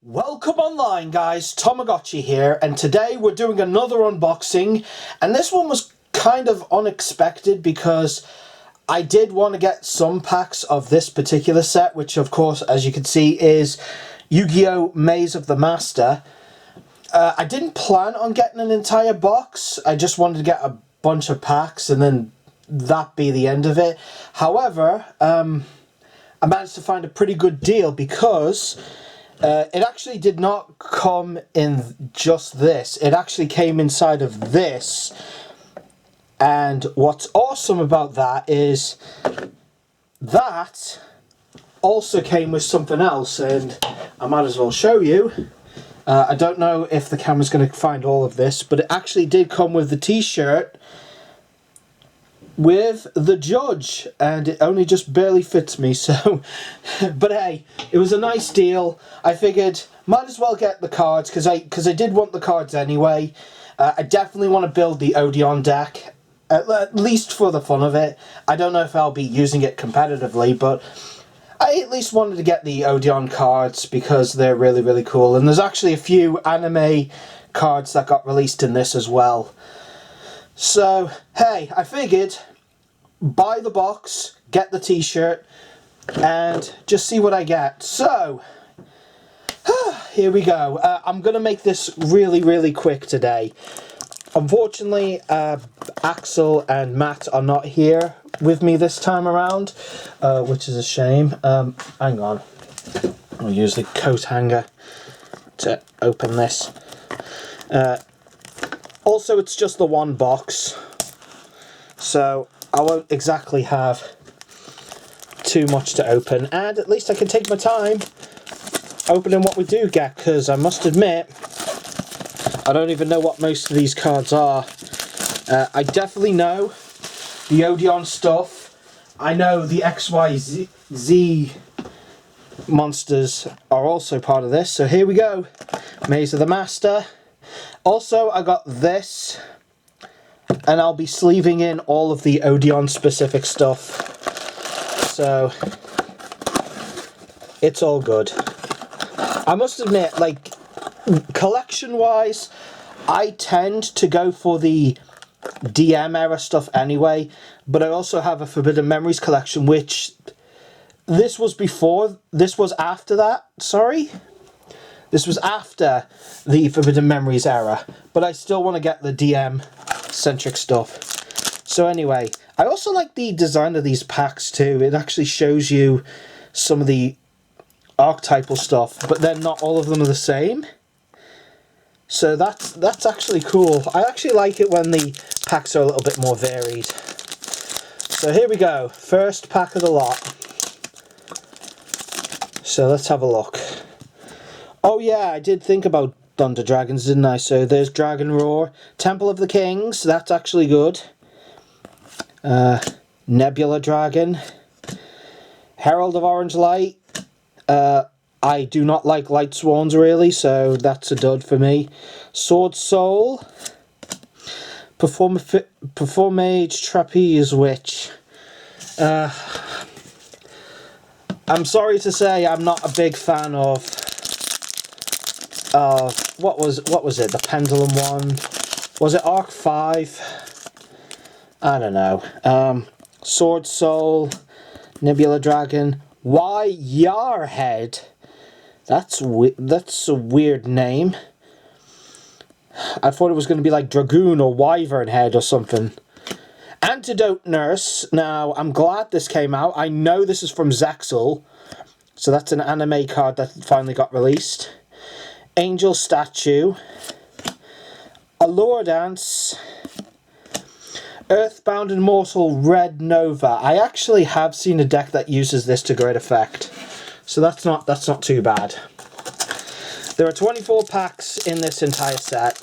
Welcome online guys, TomoGotchi here, and today we're doing another unboxing, and this one was kind of unexpected because I did want to get some packs of this particular set, which of course, as you can see, is Yu-Gi-Oh! Maze of the Master. I didn't plan on getting an entire box, I just wanted to get a bunch of packs and then that be the end of it. However, I managed to find a pretty good deal because it actually did not come in just this. It actually came inside of this. And what's awesome about that is that also came with something else. And I might as well show you. I don't know if the camera's going to find all of this, but it actually did come with the t-shirt with the judge, and it only just barely fits me, so but hey, it was a nice deal. I figured might as well get the cards because I did want the cards anyway. I definitely want to build the Odeon deck, at least for the fun of it. I don't know if I'll be using it competitively, but I at least wanted to get the Odeon cards because they're really cool, and there's actually a few anime cards that got released in this as well. So, hey, I figured buy the box, get the t-shirt, and just see what I get. So, here we go. I'm going to make this really quick today. Unfortunately, Axel and Matt are not here with me this time around, which is a shame. Hang on. I'll use the coat hanger to open this. Also, it's just the one box, so I won't exactly have too much to open, and at least I can take my time opening what we do get, because I must admit, I don't even know what most of these cards are. I definitely know the Odeon stuff. I know the XYZ monsters are also part of this, so here we go. Maze of the Master. Also, I got this, and I'll be sleeving in all of the Odeon specific stuff, so it's all good. I must admit, like, collection wise, I tend to go for the DM era stuff anyway, but I also have a Forbidden Memories collection, which this was after that, sorry. This was after the Forbidden Memories era, but I still want to get the DM-centric stuff. So anyway, I also like the design of these packs too. It actually shows you some of the archetypal stuff, but then not all of them are the same. So that's actually cool. I actually like it when the packs are a little bit more varied. So here we go, first pack of the lot. So let's have a look. Oh yeah, I did think about Thunder Dragons, didn't I? So there's Dragon Roar, Temple of the Kings, that's actually good. Nebula Dragon, Herald of Orange Light. I do not like Light Swans really, so that's a dud for me. Sword Soul, Performage Trapeze Witch. I'm sorry to say I'm not a big fan of what was it, the Pendulum one? Was it Arc 5? I don't know. Sword Soul, Nebula Dragon, Yarhead. That's a weird name. I thought it was going to be like Dragoon or Wyvern Head or something. Antidote Nurse. Now, I'm glad this came out. I know this is from Zexal, so that's an anime card that finally got released. Angel Statue, Allure Dance, Earthbound Immortal Red Nova. I actually have seen a deck that uses this to great effect, so that's not too bad. There are 24 packs in this entire set.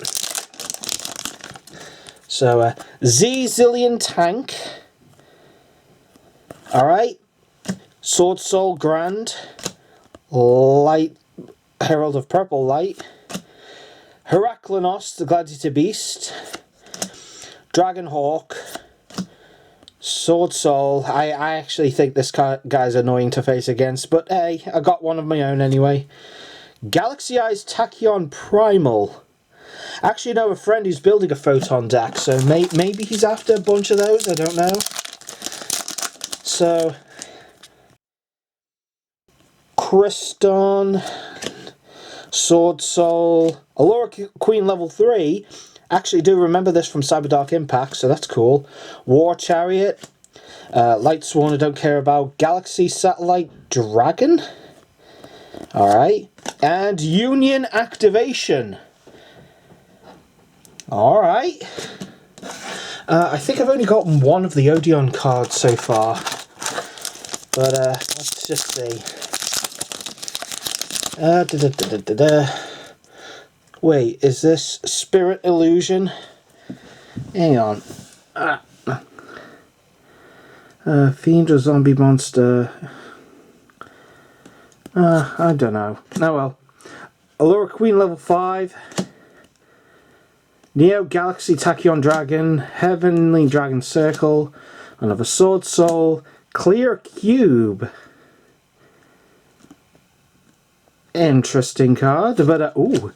So Zillion Tank. Alright. Sword Soul Grand. Light Herald of Purple Light, Heraklinos, the Gladiator Beast, Dragonhawk, Sword Soul. I actually think this guy's annoying to face against, but hey, I got one of my own anyway. Galaxy Eyes Tachyon Primal. I actually know a friend who's building a photon deck, so maybe he's after a bunch of those, I don't know. So, Kriston, Sword Soul, Allura Queen level 3. Actually do remember this from Cyber Dark Impact, so that's cool. War Chariot, Light Sworn I don't care about. Galaxy Satellite Dragon. Alright. And Union Activation. Alright. I think I've only gotten one of the Odeon cards so far. But let's just see. Wait, is this Spirit Illusion? Hang on. Fiend or Zombie Monster. I don't know. Oh well. Allura Queen level 5. Neo Galaxy Tachyon Dragon. Heavenly Dragon Circle. Another Sword Soul. Clear Cube. Interesting card. But, ooh.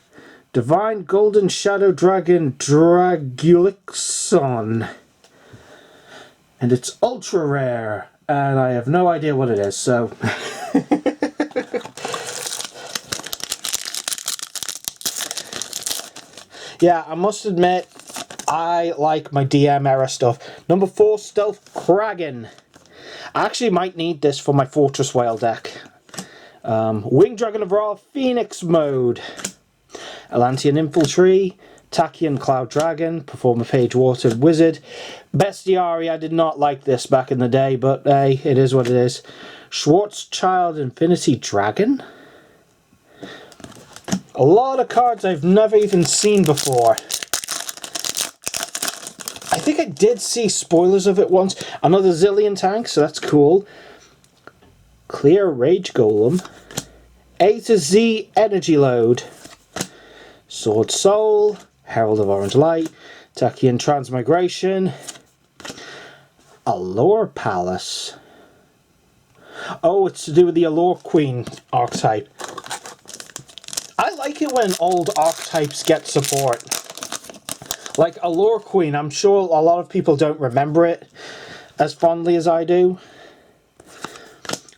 Divine Golden Shadow Dragon Dragulixon. And it's ultra rare. And I have no idea what it is, so... Yeah, I must admit, I like my DM era stuff. Number 4, Stealth Kraken. I actually might need this for my Fortress Whale deck. Winged Dragon of Ra, Phoenix Mode. Atlantean Infiltree, Tachyon Cloud Dragon, Performer Page Water Wizard. Bestiary, I did not like this back in the day, but hey, it is what it is. Schwarzschild Infinity Dragon. A lot of cards I've never even seen before. I think I did see spoilers of it once. Another Zillion Tank, so that's cool. Clear Rage Golem. A to Z Energy Load. Sword Soul. Herald of Orange Light. Tachyon Transmigration. Allure Palace. Oh, it's to do with the Allure Queen archetype. I like it when old archetypes get support. Like Allure Queen, I'm sure a lot of people don't remember it as fondly as I do.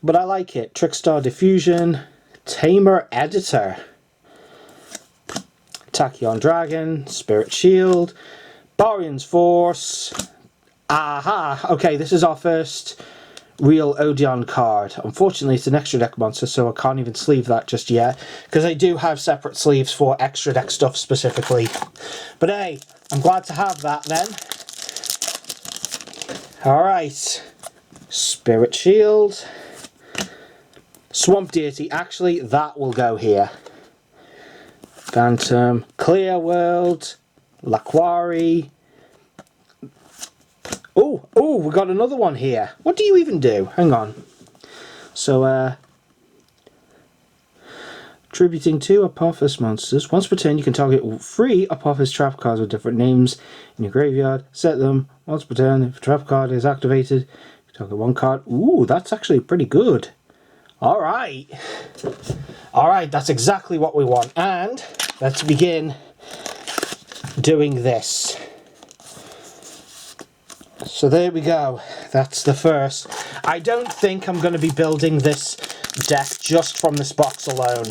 But I like it. Trickstar Diffusion, Tamer Editor, Tachyon Dragon, Spirit Shield, Barion's Force. Aha! Okay, this is our first real Odeon card. Unfortunately, it's an extra deck monster, so I can't even sleeve that just yet, because I do have separate sleeves for extra deck stuff specifically. But hey, I'm glad to have that then. Alright. Spirit Shield. Swamp Deity. Actually, that will go here. Phantom. Clear World. Laquari. Oh, we got another one here. What do you even do? Hang on. So, tributing 2 Apophis monsters. Once per turn, you can target 3 Apophis trap cards with different names in your graveyard. Set them once per turn. If a trap card is activated, you target 1 card. Ooh, that's actually pretty good. Alright. Alright, that's exactly what we want. And let's begin doing this. So there we go, that's the first. I don't think I'm going to be building this deck just from this box alone,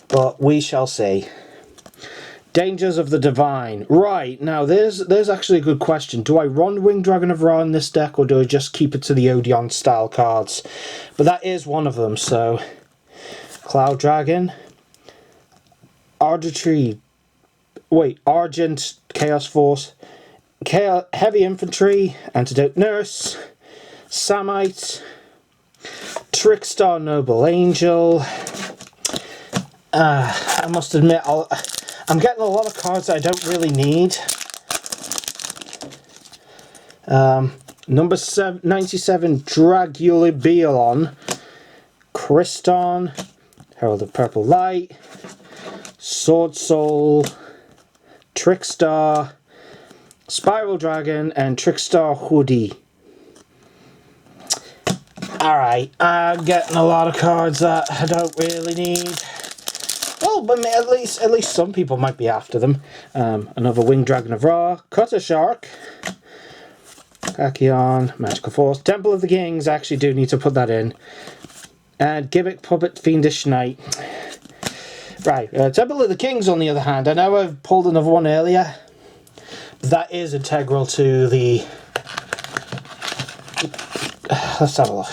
but we shall see. Dangers of the Divine. Right, now there's actually a good question. Do I run Winged Dragon of Ra in this deck, or do I just keep it to the Odeon style cards? But that is one of them, so... Cloud Dragon. Argent Chaos Force. Heavy Infantry, Antidote Nurse, Samite, Trickstar Noble Angel. I must admit, I'm getting a lot of cards that I don't really need. Number 97, Dragulibelon, Kriston, Herald of Purple Light, Sword Soul, Trickstar, Spiral Dragon, and Trickstar Hoodie. Alright, I'm getting a lot of cards that I don't really need. Well, but at least some people might be after them. Another Winged Dragon of Ra, Cutter Shark, Kakion, Magical Force, Temple of the Kings. I actually do need to put that in. And Gimmick Puppet Fiendish Knight. Right, Temple of the Kings, on the other hand, I know I've pulled another one earlier. That is integral to the... Let's have a look.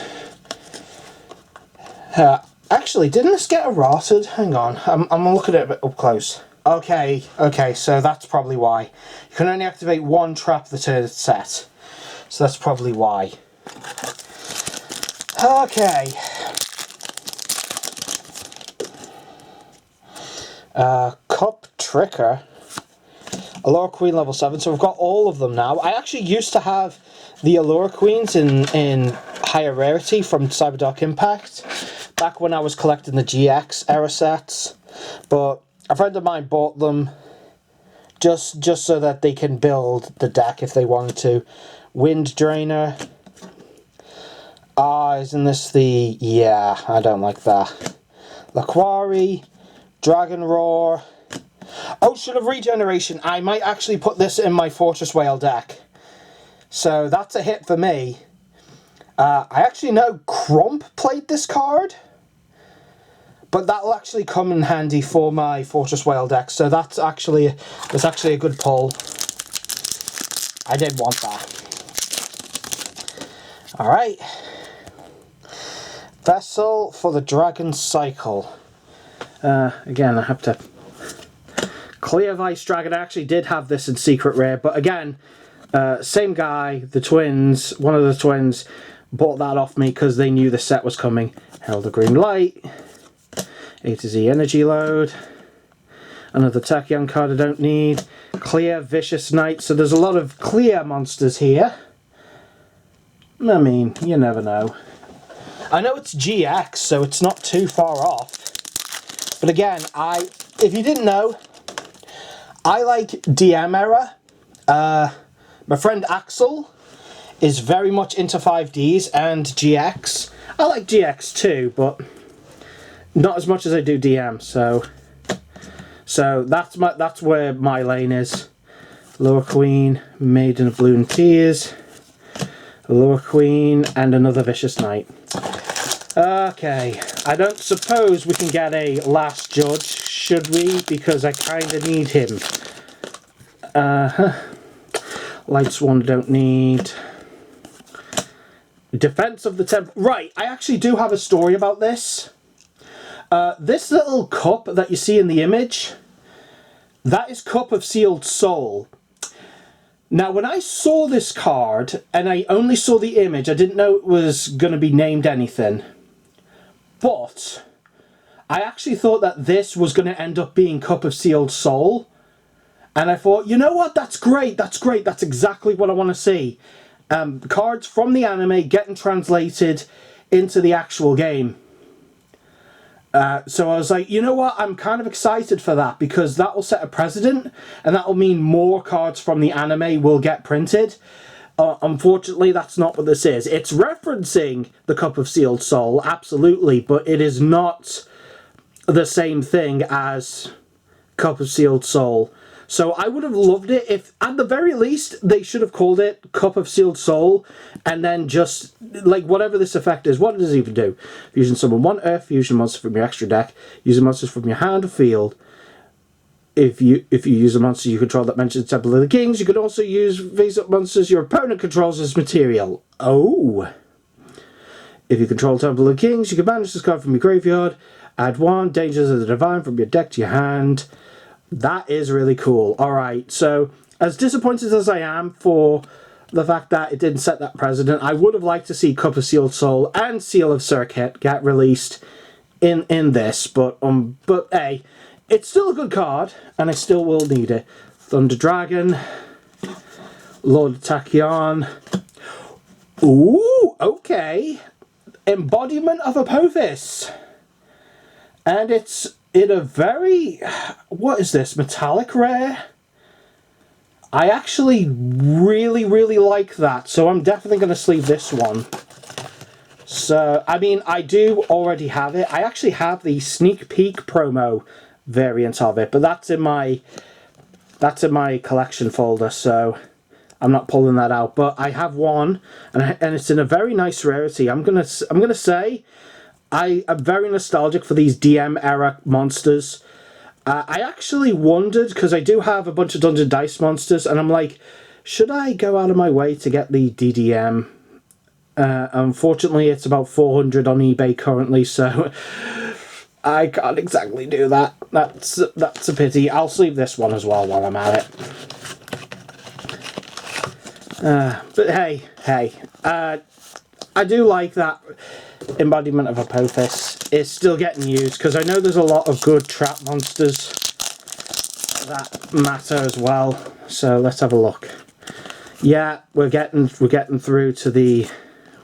Actually, didn't this get errated? Hang on, I'm looking at it a bit up close. Okay, so that's probably why. You can only activate one trap the turn it's set. So that's probably why. Okay. Cup Tricker. Allure Queen level 7, so we've got all of them now. I actually used to have the Allure Queens in higher rarity from Cyberdark Impact, back when I was collecting the GX era sets, but a friend of mine bought them just so that they can build the deck if they wanted to. Wind Drainer. Isn't this the... yeah, I don't like that. Laquari, Dragon Roar, Ocean of Regeneration. I might actually put this in my Fortress Whale deck. So that's a hit for me. I actually know Crump played this card, but that'll actually come in handy for my Fortress Whale deck. So that's actually a good pull. I did want that. Alright. Vessel for the Dragon Cycle. Again, I have to... Clear Vice Dragon. I actually did have this in Secret Rare, but again, same guy, the twins, one of the twins, bought that off me because they knew the set was coming. Held a Green Light. A to Z Energy Load. Another Tachyon card I don't need. Clear Vicious Knight. So there's a lot of clear monsters here. I mean, you never know. I know it's GX, so it's not too far off. But again, if you didn't know, I like DM era. My friend Axel is very much into 5Ds and GX. I like GX too, but not as much as I do DM. So that's where my lane is. Lower Queen, Maiden of Blue and Tears, Lower Queen, and another Vicious Knight. Okay, I don't suppose we can get a Last Judge, should we? Because I kind of need him. Light Swan don't need. Defense of the Temple. Right, I actually do have a story about this. This little cup that you see in the image, that is Cup of Sealed Soul. Now, when I saw this card, and I only saw the image, I didn't know it was going to be named anything. But I actually thought that this was going to end up being Cup of Sealed Soul. And I thought, you know what, that's great, that's exactly what I want to see. Cards from the anime getting translated into the actual game. So I was like, you know what, I'm kind of excited for that, because that will set a precedent, and that will mean more cards from the anime will get printed. Unfortunately, that's not what this is. It's referencing the Cup of Sealed Soul, absolutely, but it is not the same thing as Cup of Sealed Soul. So I would have loved it if, at the very least, they should have called it Cup of Sealed Soul, and then just, like, whatever this effect is, what does it even do? Fusion summon one Earth fusion monster from your extra deck, using monsters from your hand or field. If you use a monster you control that mentions Temple of the Kings, you can also use face-up monsters your opponent controls as material. Oh! If you control Temple of the Kings, you can banish this card from your graveyard, add one Dangers of the Divine from your deck to your hand. That is really cool. Alright, so as disappointed as I am for the fact that it didn't set that precedent, I would have liked to see Cup of Sealed Soul and Seal of Circuit get released in this, but hey, it's still a good card, and I still will need it. Thunder Dragon, Lord Tachyon. Ooh, okay. Embodiment of Apophis. And it's in a very... what is this? Metallic rare? I actually really, really like that, so I'm definitely going to sleeve this one. So, I mean, I do already have it. I actually have the sneak peek promo variant of it, but that's in my collection folder, so I'm not pulling that out. But I have one, and it's in a very nice rarity. I'm gonna say I am very nostalgic for these DM era monsters. I actually wondered, because I do have a bunch of Dungeon Dice monsters, and I'm like, should I go out of my way to get the DDM? Unfortunately, it's about 400 on eBay currently, so I can't exactly do that. That's a pity. I'll sleeve this one as well while I'm at it. But hey, I do like that embodiment of Apophis. It's still getting used, because I know there's a lot of good trap monsters that matter as well. So let's have a look. Yeah, we're getting through to the...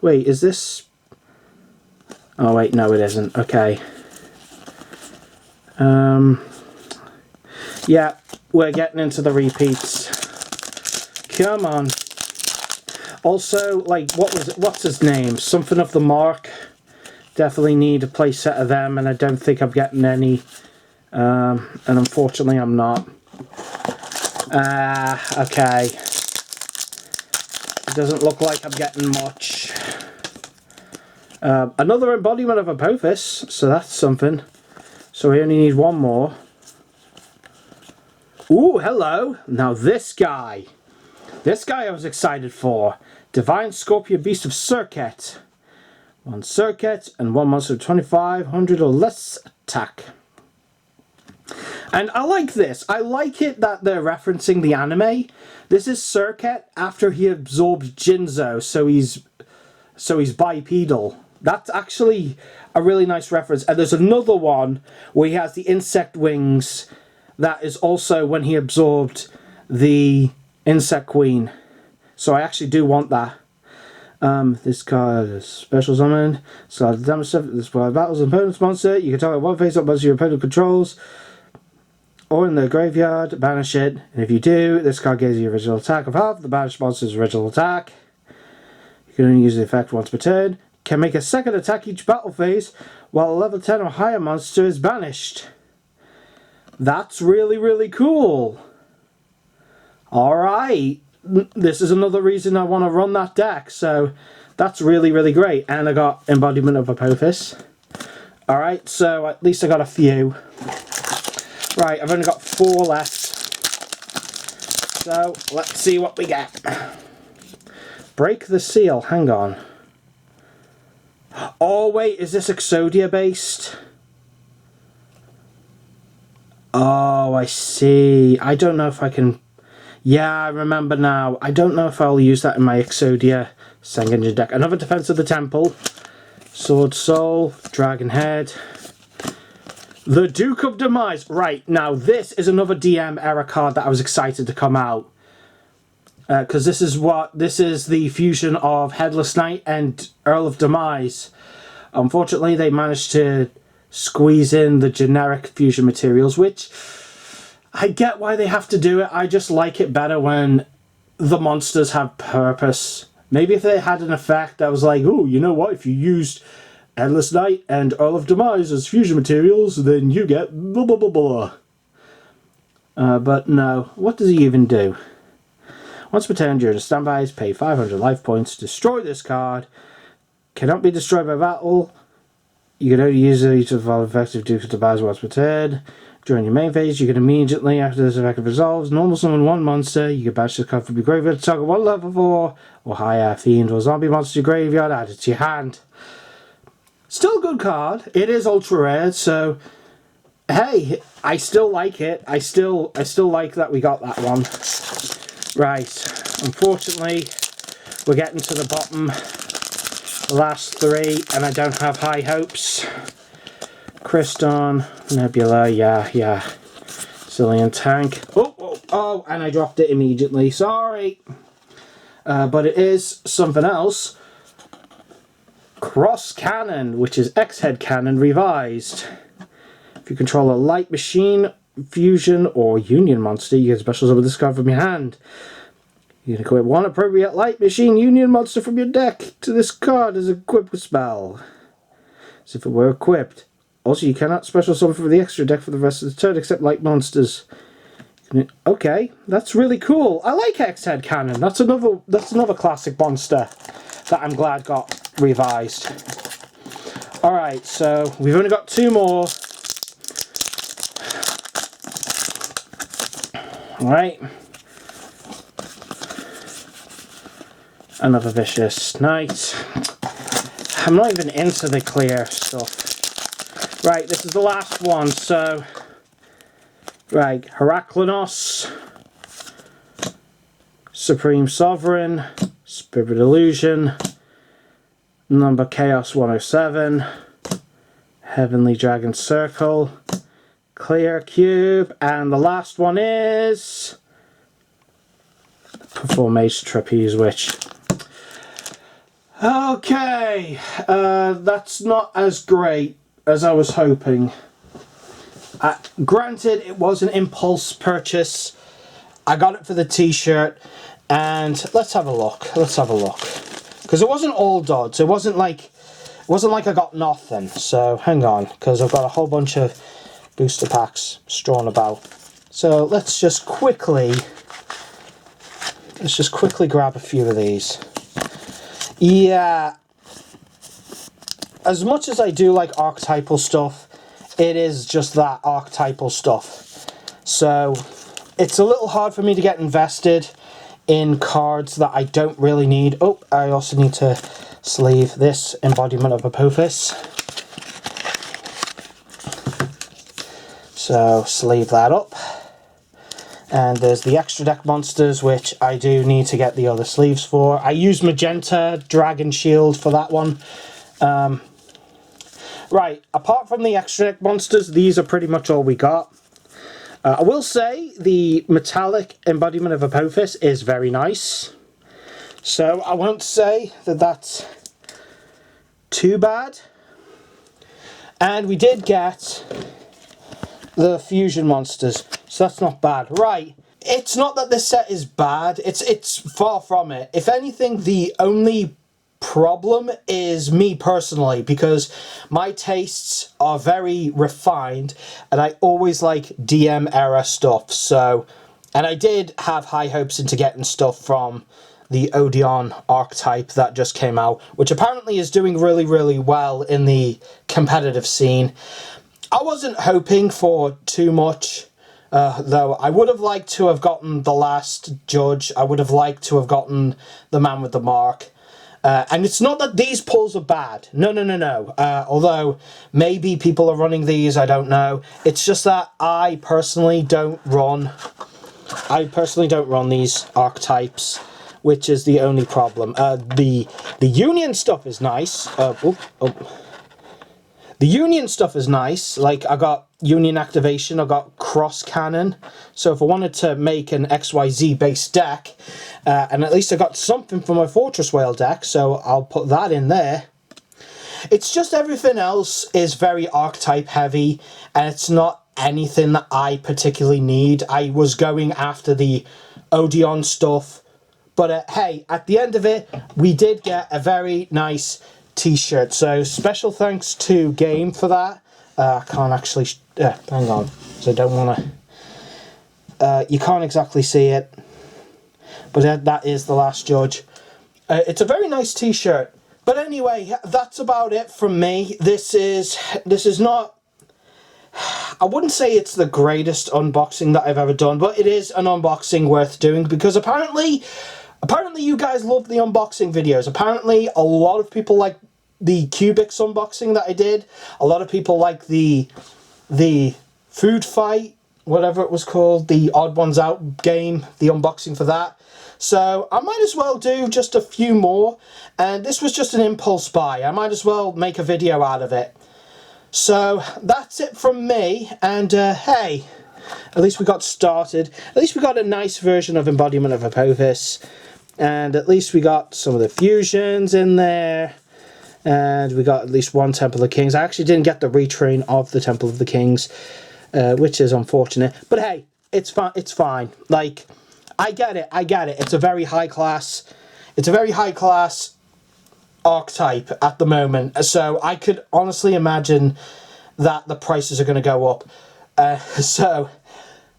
Wait, is this... Oh wait, no it isn't. Okay. Yeah, we're getting into the repeats. Come on. Also, like, what's his name? Something of the Mark. Definitely need a play set of them, and I don't think I'm getting any. And unfortunately I'm not. Okay. It doesn't look like I'm getting much. Another embodiment of Apophis, so that's something. So we only need one more. Ooh, hello! Now this guy I was excited for. Divine Scorpion Beast of Circuit. 1 Circuit and 1 monster of 2500 or less attack. And I like this. I like it that they're referencing the anime. This is Circuit after he absorbed Jinzo, so he's bipedal. That's actually a really nice reference. And there's another one where he has the insect wings. That is also when he absorbed the Insect Queen. So I actually do want that. This card is special summon. So the damage stuff. This battles an opponent's monster. You can target one face-up monster your opponent controls, or in the graveyard, banish it. And if you do, this card gives you original attack of half the banished monster's original attack. You can only use the effect once per turn. Can make a second attack each battle phase while a level 10 or higher monster is banished. That's really, really cool. Alright. This is another reason I want to run that deck, so that's really, really great. And I got Embodiment of Apophis. Alright, so at least I got a few. Right, I've only got 4 left. So, let's see what we get. Break the Seal, hang on. Oh wait, is this Exodia based? Oh, I see. I don't know if I can... Yeah, I remember now. I don't know if I'll use that in my Exodia Sengenja deck. Another Defense of the Temple. Sword Soul. Dragon Head. The Duke of Demise. Right, now this is another DM era card that I was excited to come out. Because this is the fusion of Headless Knight and Earl of Demise. Unfortunately, they managed to squeeze in the generic fusion materials, which I get why they have to do it. I just like it better when the monsters have purpose. Maybe if they had an effect that was like, oh, you know what, if you used Headless Knight and Earl of Demise as fusion materials, then you get blah blah blah blah. But no, what does he even do? Once per turn during a standby, pay 500 life points. Destroy this card. Cannot be destroyed by battle. You can only use it to evolve effective Duke of Demise once per turn. During your main phase, you can immediately, after this effect resolves, normal summon 1 monster. You can banish this card from your graveyard to target 1 level 4 or higher fiend or zombie monster to your graveyard, add it to your hand. Still a good card. It is ultra rare, so hey, I still like it. I still like that we got that one. Right, unfortunately, we're getting to the bottom. The last 3, and I don't have high hopes. Kriston, Nebula, yeah. Cillian Tank. Oh, and I dropped it immediately. Sorry. But it is something else. Cross Cannon, which is X-Head Cannon revised. If you control a light machine, fusion, or union monster, you get specials with this card from your hand. You can equip 1 appropriate light machine union monster from your deck to this card as a equipped spell. As if it were equipped. Also, you cannot special summon from the extra deck for the rest of the turn, except light monsters. Okay, that's really cool. I like X-Head Cannon. That's another classic monster that I'm glad got revised. Alright, so we've only got 2 more. Alright. Another Vicious Knight. I'm not even into the clear stuff. Right, this is the last one, so... Right, Heraklinos, Supreme Sovereign, Spirit Illusion, Number Chaos 107, Heavenly Dragon Circle, Clear Cube, and the last one is Performation Trapeze Witch. Okay, that's not as great as I was hoping. Granted, it was an impulse purchase. I got it for the t-shirt, and let's have a look. Let's have a look, because it wasn't all dodds. It wasn't like I got nothing. So hang on, because I've got a whole bunch of booster packs strewn about. So let's just quickly grab a few of these. Yeah, as much as I do like archetypal stuff, it is just that archetypal stuff. So it's a little hard for me to get invested in cards that I don't really need. Oh, I also need to sleeve this embodiment of Apophis. So sleeve that up. And there's the extra deck monsters, which I do need to get the other sleeves for. I used Magenta Dragon Shield for that one. Right, apart from the extra deck monsters, these are pretty much all we got. I will say the metallic embodiment of Apophis is very nice. So I won't say that that's too bad. And we did get the fusion monsters, so that's not bad. Right, it's not that this set is bad, it's far from it. If anything, the only problem is me personally, because my tastes are very refined and I always like DM era stuff. So, and I did have high hopes into getting stuff from the Odeon archetype that just came out, which apparently is doing really, really well in the competitive scene. I wasn't hoping for too much, though. I would have liked to have gotten the Last Judge. I would have liked to have gotten the Man with the Mark. And it's not that these pulls are bad. No. Although maybe people are running these, I don't know. It's just that I personally don't run these archetypes, which is the only problem. The Union stuff is nice. The Union stuff is nice. Like, I got Union activation, I got cross cannon. So if I wanted to make an XYZ based deck, and at least I got something from my Fortress Whale deck, so I'll put that in there. It's just everything else is very archetype heavy, and it's not anything that I particularly need. I was going after the Odeon stuff, but hey, at the end of it, we did get a very nice t-shirt, so special thanks to Game for that. I can't actually hang on, so I don't want to you can't exactly see it, but that is the Last Judge. It's a very nice t-shirt. But anyway, that's about it from me. This is not, I wouldn't say it's the greatest unboxing that I've ever done, but it is an unboxing worth doing, because apparently you guys love the unboxing videos. Apparently a lot of people like the Cubics unboxing that I did. A lot of people like the food fight, whatever it was called, the Odd Ones Out game, the unboxing for that. So I might as well do just a few more, and this was just an impulse buy. I might as well make a video out of it. So that's it from me, and hey, at least we got started. At least we got a nice version of Embodiment of Apophis, and at least we got some of the fusions in there. And we got at least one Temple of the Kings. I actually didn't get the retrain of the Temple of the Kings, which is unfortunate. But hey, it's fine. It's fine. Like, I get it. It's a very high class. It's a very high class archetype at the moment. So I could honestly imagine that the prices are going to go up. So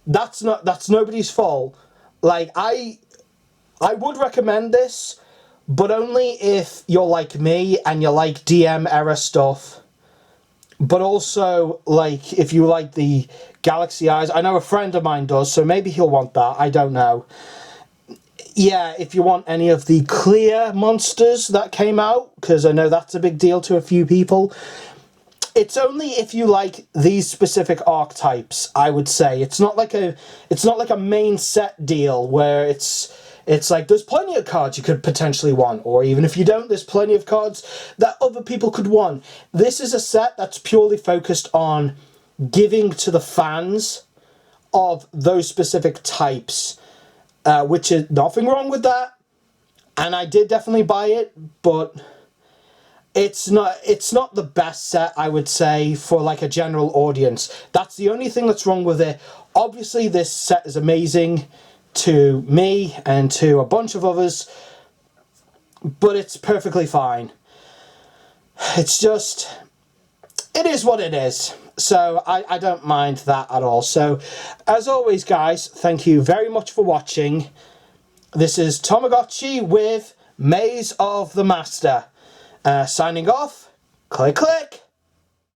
that's nobody's fault. Like, I would recommend this, but only if you're like me and you like DM era stuff. But also, like, if you like the Galaxy Eyes. I know a friend of mine does, so maybe he'll want that. I don't know. Yeah, if you want any of the clear monsters that came out, because I know that's a big deal to a few people. It's only if you like these specific archetypes, I would say. It's not like a main set deal where it's like there's plenty of cards you could potentially want, or even if you don't, there's plenty of cards that other people could want. This is a set that's purely focused on giving to the fans of those specific types, which is nothing wrong with that. And I did definitely buy it, but it's not the best set, I would say, for like a general audience. That's the only thing that's wrong with it. Obviously, this set is amazing to me and to a bunch of others, but it's perfectly fine. It's just, it is what it is. So I don't mind that at all. So as always, guys, thank you very much for watching. This is TomoGotchi with Maze of the Master. Signing off. Click, click.